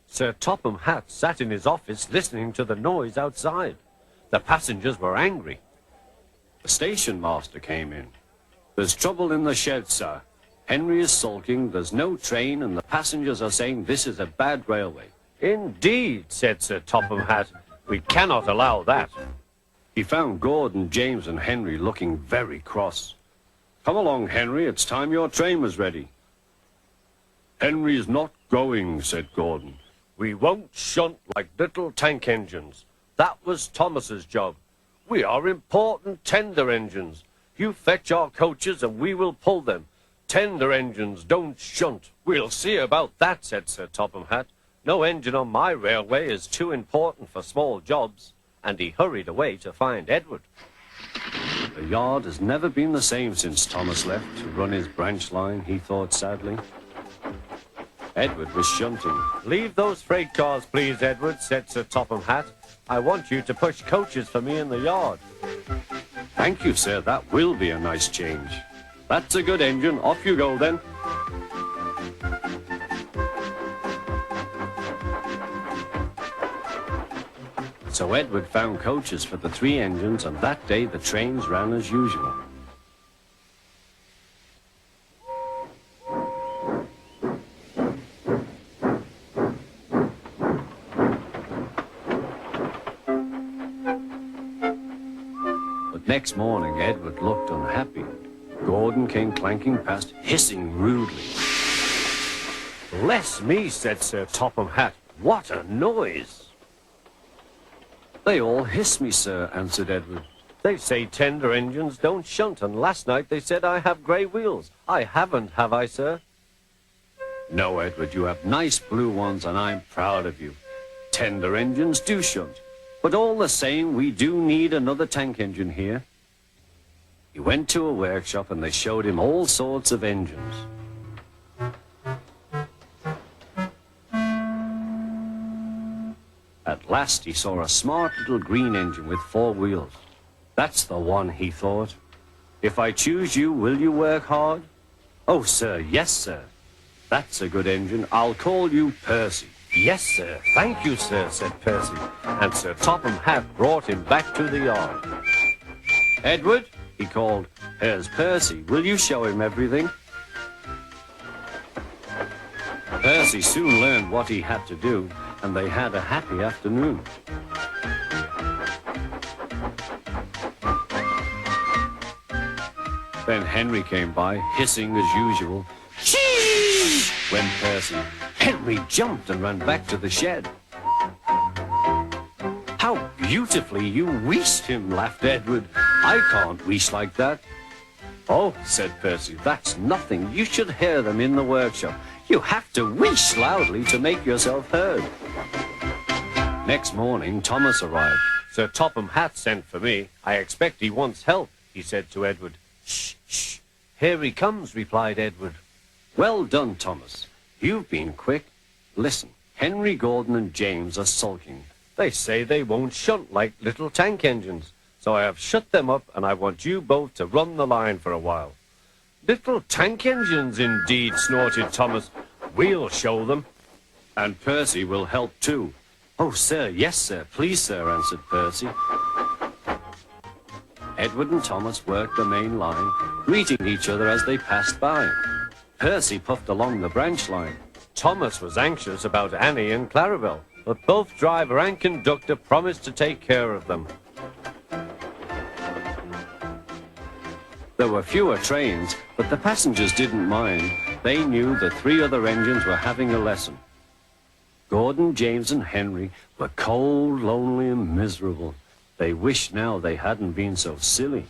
Sir Topham Hatt sat in his office listening to the noise outside. The passengers were angry. The stationmaster came in. "There's trouble in the shed, sir. Henry is sulking, there's no train, and the passengers are saying this is a bad railway." "Indeed," said Sir Topham Hatt. "We cannot allow that." He found Gordon, James, and Henry looking very cross. "Come along, Henry, it's time your train was ready." "Henry's not going," said Gordon. "We won't shunt like little tank engines. That was Thomas's job. We are important tender engines. You fetch our coaches and we will pull them. Tender engines don't shunt." "We'll see about that," said Sir Topham Hatt. "No engine on my railway is too important for small jobs." And he hurried away to find Edward. The yard has never been the same since Thomas left to run his branch line, he thought sadly. Edward was shunting. "Leave those freight cars, please, Edward," said Sir Topham Hatt. "I want you to push coaches for me in the yard." "Thank you, sir, that will be a nice change." "That's a good engine, off you go then." So Edward found coaches for the 3 engines, and that day the trains ran as usual. But next morning Edward looked unhappy. Gordon came clanking past, hissing rudely. "Bless me," said Sir Topham Hatt. "What a noise!" "They all hiss me, sir," answered Edward. "They say tender engines don't shunt, and last night they said I have grey wheels. I haven't, have I, sir?" "No, Edward, you have nice blue ones, and I'm proud of you. Tender engines do shunt, but all the same, we do need another tank engine here." He went to a workshop, and they showed him all sorts of engines. At last he saw a smart little green engine with 4 wheels. "That's the one," he thought. "If I choose you, will you work hard?" "Oh, sir, yes, sir." "That's a good engine. I'll call you Percy." "Yes, sir. Thank you, sir," said Percy. And Sir Topham Hatt brought him back to the yard. "Edward," he called, "here's Percy. Will you show him everything?" Percy soon learned what he had to do, and they had a happy afternoon. Then Henry came by, hissing as usual. "Chee!" went Percy. Henry jumped and ran back to the shed. "How beautifully you wheeshed him," laughed Edward. "I can't wheesh like that." "Oh," said Percy, "that's nothing. You should hear them in the workshop. You have to wheesh loudly to make yourself heard." Next morning, Thomas arrived. "Sir Topham Hatt sent for me. I expect he wants help," he said to Edward. "Shh, shh. Here he comes," replied Edward. "Well done, Thomas. You've been quick. Listen, Henry, Gordon, and James are sulking. They say they won't shunt like little tank engines. So I have shut them up, and I want you both to run the line for a while." "Little tank engines, indeed," snorted Thomas. "We'll show them." "And Percy will help too." "Oh, sir, yes, sir. Please, sir," answered Percy. Edward and Thomas worked the main line, greeting each other as they passed by. Percy puffed along the branch line. Thomas was anxious about Annie and Clarabel, but both driver and conductor promised to take care of them. There were fewer trains, but the passengers didn't mind. They knew the 3 other engines were having a lesson. Gordon, James, and Henry were cold, lonely, and miserable. They wished now they hadn't been so silly.